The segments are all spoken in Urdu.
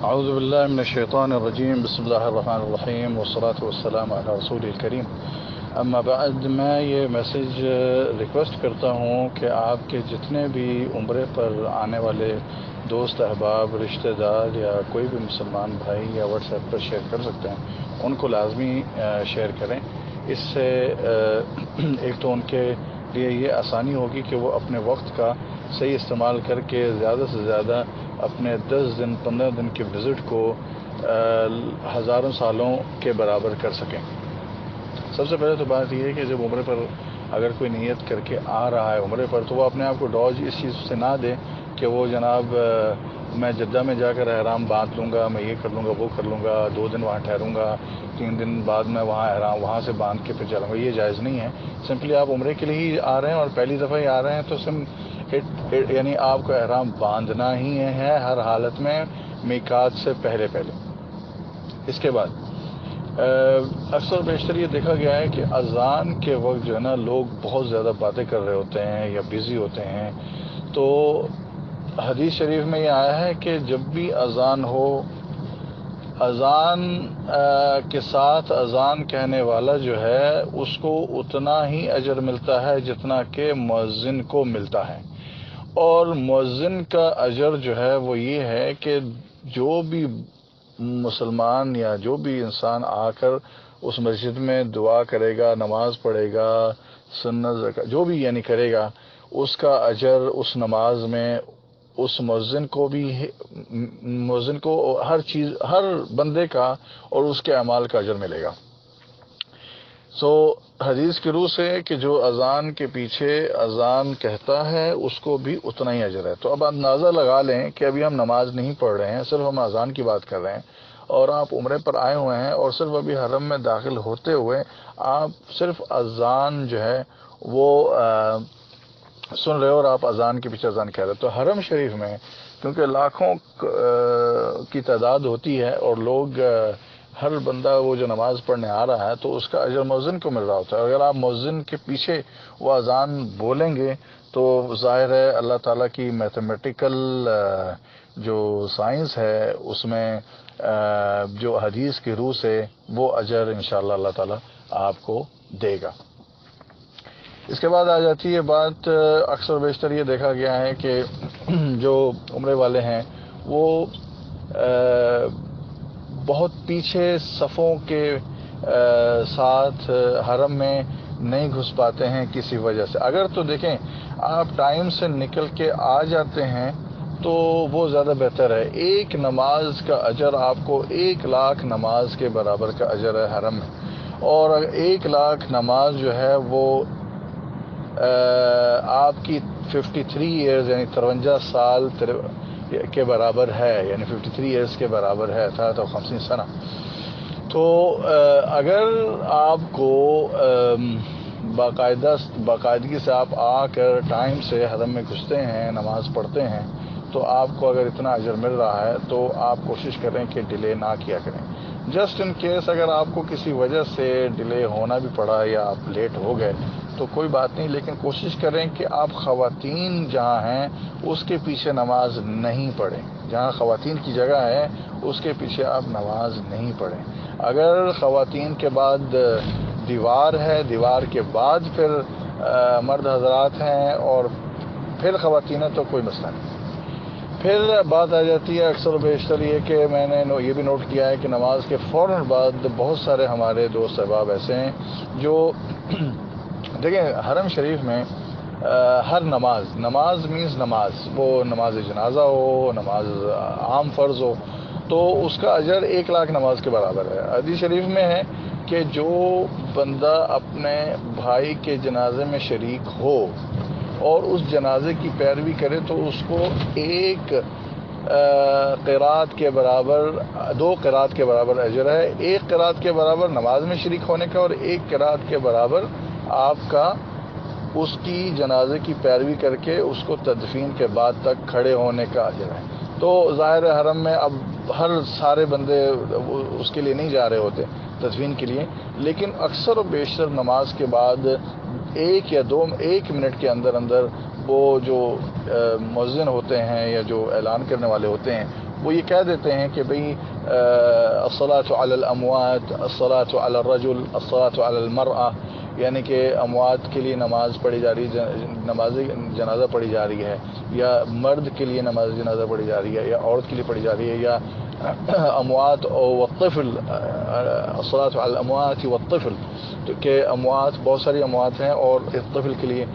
اعوذ باللہ من الشیطان الرجیم بسم اللہ الرحمن الرحیم والصلاة والسلام علی رسول الکریم اما بعد. میں یہ میسج ریکویسٹ کرتا ہوں کہ آپ کے جتنے بھی عمرے پر آنے والے دوست احباب رشتہ دار یا کوئی بھی مسلمان بھائی یا واٹس ایپ پر شیئر کر سکتے ہیں ان کو لازمی شیئر کریں. اس سے ایک تو ان کے لیے یہ آسانی ہوگی کہ وہ اپنے وقت کا صحیح استعمال کر کے زیادہ سے زیادہ اپنے 10 دن 15 دن کے وزٹ کو ہزاروں سالوں کے برابر کر سکیں. سب سے پہلے تو بات یہ ہے کہ جب عمرے پر اگر کوئی نیت کر کے آ رہا ہے عمرے پر تو وہ اپنے آپ کو ڈوج اس چیز سے نہ دے کہ وہ جناب میں جدہ میں جا کر احرام باندھ لوں گا، میں یہ کر لوں گا وہ کر لوں گا، 2 دن وہاں ٹھہروں گا، 3 دن بعد میں وہاں احرام وہاں سے باندھ کے پھر چلوں گا. یہ جائز نہیں ہے. سمپلی آپ عمرے کے لیے ہی آ رہے ہیں اور پہلی دفعہ ہی آ رہے ہیں تو یعنی آپ کو احرام باندھنا ہی ہے ہر حالت میں میقات سے پہلے. اس کے بعد اکثر بیشتر یہ دیکھا گیا ہے کہ اذان کے وقت جو ہے نا لوگ بہت زیادہ باتیں کر رہے ہوتے ہیں یا بیزی ہوتے ہیں. تو حدیث شریف میں یہ آیا ہے کہ جب بھی اذان ہو، اذان کے ساتھ اذان کہنے والا جو ہے اس کو اتنا ہی اجر ملتا ہے جتنا کہ مؤذن کو ملتا ہے. اور مؤذن کا اجر جو ہے وہ یہ ہے کہ جو بھی مسلمان یا جو بھی انسان آ کر اس مسجد میں دعا کرے گا، نماز پڑھے گا، سنت زکات جو بھی یعنی کرے گا، اس کا اجر اس نماز میں اس مؤذن کو بھی، مؤذن کو ہر چیز، ہر بندے کا اور اس کے اعمال کا اجر ملے گا. حدیث کی روح سے کہ جو اذان کے پیچھے اذان کہتا ہے اس کو بھی اتنا ہی اجر ہے. تو اب اندازہ لگا لیں کہ ابھی ہم نماز نہیں پڑھ رہے ہیں، صرف ہم اذان کی بات کر رہے ہیں اور آپ عمرے پر آئے ہوئے ہیں اور صرف ابھی حرم میں داخل ہوتے ہوئے آپ صرف اذان جو ہے وہ سن رہے ہو اور آپ اذان کے پیچھے اذان کہہ رہے. تو حرم شریف میں کیونکہ لاکھوں کی تعداد ہوتی ہے اور لوگ ہر بندہ وہ جو نماز پڑھنے آ رہا ہے تو اس کا اجر مؤذن کو مل رہا ہوتا ہے. اگر آپ مؤذن کے پیچھے وہ اذان بولیں گے تو ظاہر ہے اللہ تعالیٰ کی میتھمیٹیکل جو سائنس ہے اس میں جو حدیث کی روح سے وہ اجر انشاءاللہ اللہ تعالیٰ آپ کو دے گا. اس کے بعد آ جاتی ہے بات، اکثر بیشتر یہ دیکھا گیا ہے کہ جو عمرے والے ہیں وہ بہت پیچھے صفوں کے ساتھ حرم میں نہیں گھس پاتے ہیں کسی وجہ سے. اگر تو دیکھیں آپ ٹائم سے نکل کے آ جاتے ہیں تو وہ زیادہ بہتر ہے. ایک نماز کا اجر آپ کو 1,00,000 نماز کے برابر کا اجر ہے حرم میں. اور 1,00,000 نماز جو ہے وہ آپ کی 53 ایئرز یعنی 53 سال کے برابر ہے، یعنی 53 ایئرز کے برابر ہے، 53 سنہ. تو اگر آپ کو باقاعدگی سے آپ آ کر ٹائم سے حرم میں گھستے ہیں، نماز پڑھتے ہیں، تو آپ کو اگر اتنا اجر مل رہا ہے تو آپ کوشش کریں کہ ڈیلے نہ کیا کریں. جسٹ ان کیس اگر آپ کو کسی وجہ سے ڈیلے ہونا بھی پڑا یا آپ لیٹ ہو گئے تو کوئی بات نہیں، لیکن کوشش کریں کہ آپ خواتین جہاں ہیں اس کے پیچھے نماز نہیں پڑھیں. جہاں خواتین کی جگہ ہے اس کے پیچھے آپ نماز نہیں پڑھیں. اگر خواتین کے بعد دیوار ہے، دیوار کے بعد پھر مرد حضرات ہیں اور پھر خواتین ہیں تو کوئی مسئلہ نہیں. پھر بات آ جاتی ہے اکثر و بیشتر یہ کہ میں نے یہ بھی نوٹ کیا ہے کہ نماز کے فوراً بعد بہت سارے ہمارے دوست احباب ایسے ہیں جو دیکھیں حرم شریف میں ہر نماز مینز نماز، وہ نماز جنازہ ہو، نماز عام فرض ہو، تو اس کا اجر 1,00,000 نماز کے برابر ہے. حدیث شریف میں ہے کہ جو بندہ اپنے بھائی کے جنازے میں شریک ہو اور اس جنازے کی پیروی کرے تو اس کو 1 قرات کے برابر، 2 قرات کے برابر اجر ہے. 1 قرات کے برابر نماز میں شریک ہونے کا اور 1 قرات کے برابر آپ کا اس کی جنازے کی پیروی کر کے اس کو تدفین کے بعد تک کھڑے ہونے کا اجر ہے. تو ظاہر حرم میں اب ہر سارے بندے اس کے لیے نہیں جا رہے ہوتے تدفین کے لیے، لیکن اکثر و بیشتر نماز کے بعد 1 یا 1 منٹ کے اندر وہ جو مؤذن ہوتے ہیں یا جو اعلان کرنے والے ہوتے ہیں وہ یہ کہہ دیتے ہیں کہ بھئی الصلاۃ علی الاموات، الصلاۃ علی الرجل، الصلاۃ علی المرأة، یعنی کہ اموات کے لیے نماز پڑھی جا رہی، نماز جنازہ پڑھی جا رہی ہے، یا مرد کے لیے نماز جنازہ پڑھی جا رہی ہے، یا عورت کے لیے پڑھی جا رہی ہے، یا اموات والطفل، الصلاۃ علی الاموات والطفل، تو کہ اموات بہت ساری اموات ہیں اور طفل کے لیے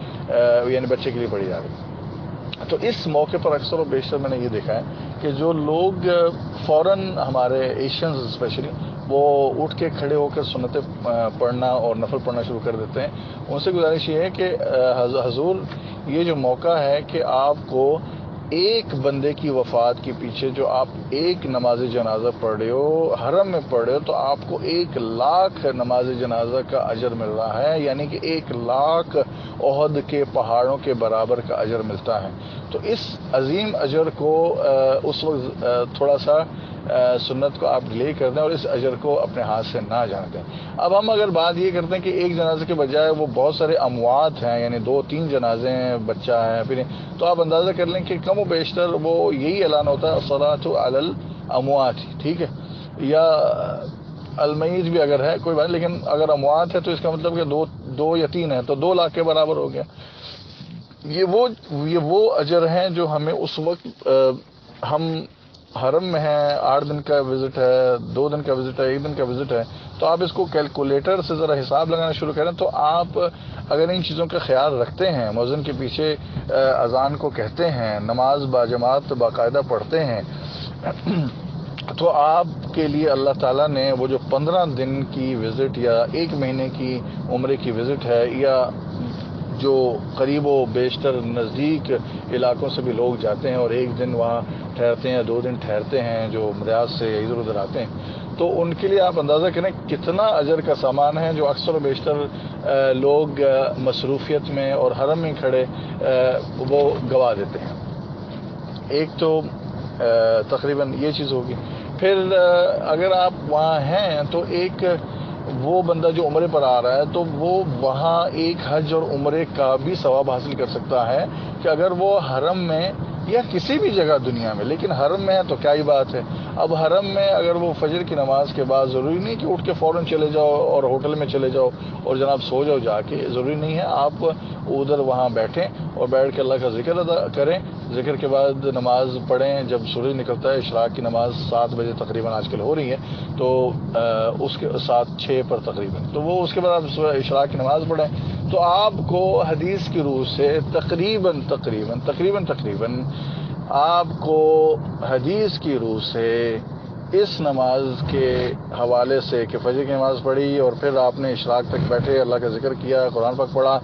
یعنی بچے کے لیے پڑھی جا رہی ہے۔ تو اس موقع پر اکثر و بیشتر میں نے یہ دیکھا ہے کہ جو لوگ فوراً، ہمارے ایشینز اسپیشلی، وہ اٹھ کے کھڑے ہو کر سنتیں پڑھنا اور نفل پڑھنا شروع کر دیتے ہیں۔ ان سے گزارش یہ ہے کہ حضور یہ جو موقع ہے کہ آپ کو ایک بندے کی وفات کے پیچھے جو آپ ایک نماز جنازہ پڑھ رہے ہو، حرم میں پڑھ رہے ہو، تو آپ کو 1,00,000 نماز جنازہ کا اجر مل رہا ہے، یعنی کہ 1,00,000 احد کے پہاڑوں کے برابر کا اجر ملتا ہے۔ تو اس عظیم اجر کو اس وقت تھوڑا سا سنت کو آپ ڈیلے کر دیں اور اس اجر کو اپنے ہاتھ سے نہ جانے دیں۔ اب ہم اگر بات یہ کرتے ہیں کہ ایک جنازے کے بجائے وہ بہت سارے اموات ہیں، یعنی 2-3 جنازے ہیں، بچہ ہے، پھر، تو آپ اندازہ کر لیں کہ کم و بیشتر وہ یہی اعلان ہوتا ہے الصلاۃ علی الاموات، ٹھیک ہے، یا المیت بھی اگر ہے کوئی بات نہیں، لیکن اگر اموات ہے تو اس کا مطلب کہ 2 یا 3 ہیں تو 2,00,000 کے برابر ہو گیا۔ یہ وہ اجر ہیں جو ہمیں اس وقت، ہم حرم میں ہیں، 8 دن کا وزٹ ہے، 2 دن کا وزٹ ہے، 1 دن کا وزٹ ہے، تو آپ اس کو کیلکولیٹر سے ذرا حساب لگانا شروع کریں تو آپ اگر ان چیزوں کا خیال رکھتے ہیں، مؤذن کے پیچھے اذان کو کہتے ہیں، نماز باجماعت باقاعدہ پڑھتے ہیں، تو آپ کے لیے اللہ تعالیٰ نے وہ جو 15 دن کی وزٹ یا 1 مہینے کی عمرے کی وزٹ ہے، یا جو قریب و بیشتر نزدیک علاقوں سے بھی لوگ جاتے ہیں اور 1 دن وہاں ٹھہرتے ہیں، 2 دن ٹھہرتے ہیں، جو ریاض سے ادھر ادھر آتے ہیں، تو ان کے لیے آپ اندازہ کریں کتنا اجر کا سامان ہے جو اکثر و بیشتر لوگ مصروفیت میں اور حرم میں کھڑے وہ گوا دیتے ہیں۔ ایک تو تقریباً یہ چیز ہوگی۔ پھر اگر آپ وہاں ہیں تو ایک وہ بندہ جو عمرے پر آ رہا ہے تو وہ وہاں ایک حج اور عمرے کا بھی ثواب حاصل کر سکتا ہے کہ اگر وہ حرم میں یا کسی بھی جگہ دنیا میں، لیکن حرم میں ہے تو کیا ہی بات ہے۔ اب حرم میں اگر وہ فجر کی نماز کے بعد، ضروری نہیں کہ اٹھ کے فوراً چلے جاؤ اور ہوٹل میں چلے جاؤ اور جناب سو جاؤ جا کے، ضروری نہیں ہے، آپ ادھر وہاں بیٹھیں اور بیٹھ کے اللہ کا ذکر ادا کریں، ذکر کے بعد نماز پڑھیں۔ جب سورج نکلتا ہے، اشراق کی نماز 7 بجے تقریباً آج کل ہو رہی ہے، تو اس کے 7-6 پر تقریباً، تو وہ اس کے بعد آپ اشراق کی نماز پڑھیں، تو آپ کو حدیث کی روح سے تقریباً آپ کو حدیث کی روح سے اس نماز کے حوالے سے کہ فجر کی نماز پڑھی اور پھر آپ نے اشراق تک بیٹھے، اللہ کا ذکر کیا، قرآن پاک پڑھا،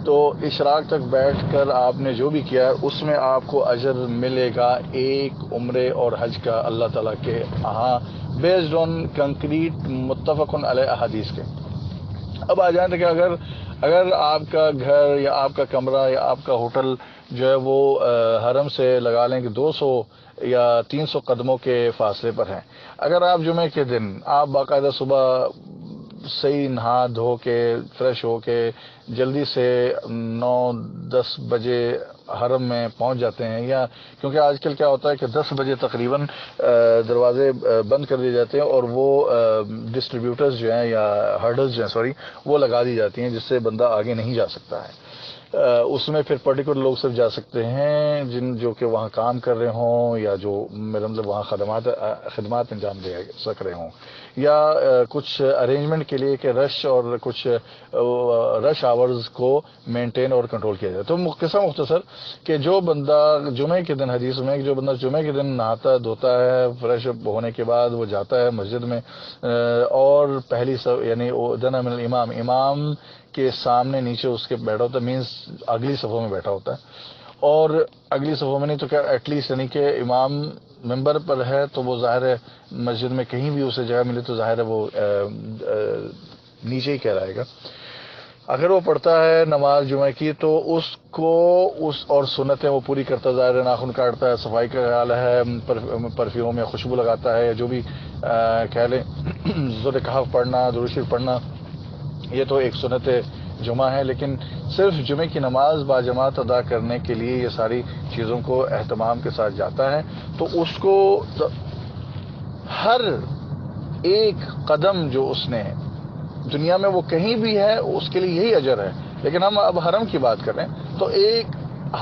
تو اشراق تک بیٹھ کر آپ نے جو بھی کیا اس میں آپ کو اجر ملے گا 1 عمرے اور حج کا، اللہ تعالیٰ کے ہاں، بیسڈ آن کنکریٹ متفق علیہ احادیث کے۔ اب آ جائیں کہ اگر آپ کا گھر یا آپ کا کمرہ یا آپ کا ہوٹل جو ہے وہ حرم سے لگا لیں کہ 200 یا 300 قدموں کے فاصلے پر ہیں، اگر آپ جمعے کے دن آپ باقاعدہ صبح صحیح نہا دھو کے فریش ہو کے جلدی سے 9-10 بجے حرم میں پہنچ جاتے ہیں، یا کیونکہ آج کل کیا ہوتا ہے کہ 10 بجے تقریباً دروازے بند کر دیے جاتے ہیں اور وہ ڈسٹریبیوٹرز جو ہیں یا ہرڈلز جو ہیں وہ لگا دی جاتی ہیں، جس سے بندہ آگے نہیں جا سکتا ہے۔ اس میں پھر پرٹیکولر لوگ صرف جا سکتے ہیں جو کہ وہاں کام کر رہے ہوں، یا جو میرا مطلب وہاں خدمات انجام دے سک رہے ہوں، یا کچھ ارینجمنٹ کے لیے کہ رش اور کچھ رش آورز کو مینٹین اور کنٹرول کیا جائے۔ تو قصہ مختصر کہ جو بندہ جمعے کے دن، حدیث میں جو بندہ جمعے کے دن نہاتا دھوتا ہے، فریش اپ ہونے کے بعد وہ جاتا ہے مسجد میں اور پہلی یعنی دنا من الامام، امام کے سامنے نیچے اس کے بیٹھا ہوتا ہے، مینس اگلی صفوں میں بیٹھا ہوتا ہے، اور اگلی صفوں میں نہیں تو کیا ایٹ لیسٹ یعنی کہ امام ممبر پر ہے تو وہ ظاہر ہے مسجد میں کہیں بھی اسے جگہ ملے تو ظاہر ہے وہ نیچے ہی کہلائے گا۔ اگر وہ پڑھتا ہے نماز جمعہ کی تو اس کو اور سنتیں وہ پوری کرتا، ظاہر ہے ناخن کاٹتا ہے، صفائی کا خیال ہے، پرفیوم یا خوشبو لگاتا ہے، جو بھی کہہ لیں، سورۃ کہف پڑھنا، درود شریف پڑھنا، یہ تو ایک سنت جمعہ ہے، لیکن صرف جمعے کی نماز باجماعت ادا کرنے کے لیے یہ ساری چیزوں کو اہتمام کے ساتھ جاتا ہے، تو اس کو ہر ایک قدم جو اس نے دنیا میں وہ کہیں بھی ہے اس کے لیے یہی اجر ہے۔ لیکن ہم اب حرم کی بات کر رہے ہیں، تو ایک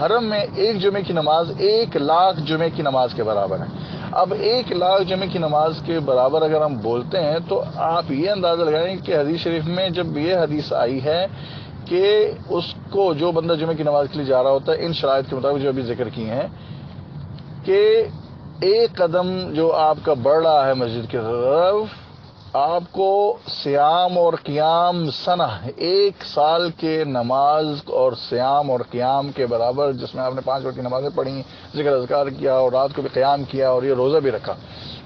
حرم میں ایک جمعے کی نماز 1,00,000 جمعے کی نماز کے برابر ہے۔ اب 1,00,000 جمعے کی نماز کے برابر اگر ہم بولتے ہیں تو آپ یہ اندازہ لگائیں کہ حدیث شریف میں جب یہ حدیث آئی ہے کہ اس کو جو بندہ جمعے کی نماز کے لیے جا رہا ہوتا ہے، ان شرائط کے مطابق جو ابھی ذکر کی ہیں، کہ ایک قدم جو آپ کا بڑھ رہا ہے مسجد کی طرف، آپ کو سیام اور قیام سنہ 1 سال کے نماز اور سیام اور قیام کے برابر، جس میں آپ نے 5 وقت کی نمازیں پڑھی، ذکر اذکار کیا اور رات کو بھی قیام کیا اور یہ روزہ بھی رکھا،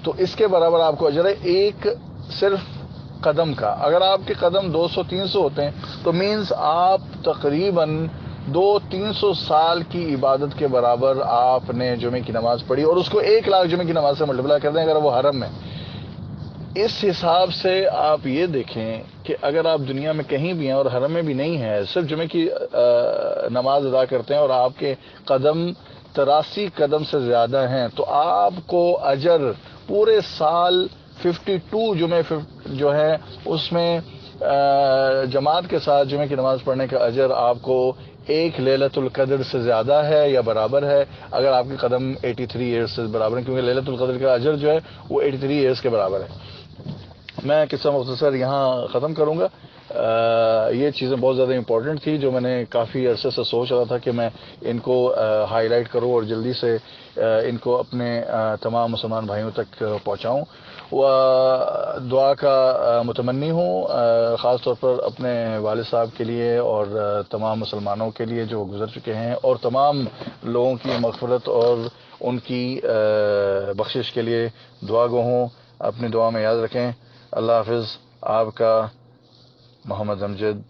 تو اس کے برابر آپ کو اجر ہے ایک صرف قدم کا۔ اگر آپ کے قدم 200-300 ہوتے ہیں تو مینز آپ تقریباً 200-300 سال کی عبادت کے برابر آپ نے جمعے کی نماز پڑھی، اور اس کو 1,00,000 جمعے کی نماز سے ملٹیپلائی کر دیں اگر وہ حرم میں۔ اس حساب سے آپ یہ دیکھیں کہ اگر آپ دنیا میں کہیں بھی ہیں اور حرم میں بھی نہیں ہیں، صرف جمعے کی نماز ادا کرتے ہیں اور آپ کے قدم 83 قدم سے زیادہ ہیں، تو آپ کو اجر پورے سال 52 جمعے جو ہے اس میں جماعت کے ساتھ جمعے کی نماز پڑھنے کا اجر آپ کو ایک لیلۃ القدر سے زیادہ ہے یا برابر ہے، اگر آپ کے قدم 83 ایئرس سے برابر ہیں، کیونکہ لیلۃ القدر کا اجر جو ہے وہ 83 ایئرس کے برابر ہے۔ میں قصہ مختصر یہاں ختم کروں گا۔ یہ چیزیں بہت زیادہ امپورٹنٹ تھی جو میں نے کافی عرصے سے سوچ رہا تھا کہ میں ان کو ہائی لائٹ کروں اور جلدی سے ان کو اپنے تمام مسلمان بھائیوں تک پہنچاؤں۔ دعا کا متمنی ہوں، خاص طور پر اپنے والد صاحب کے لیے اور تمام مسلمانوں کے لیے جو گزر چکے ہیں، اور تمام لوگوں کی مغفرت اور ان کی بخشش کے لیے دعا گو ہوں۔ اپنی دعا میں یاد رکھیں۔ اللہ حافظ۔ آپ کا محمد امجد۔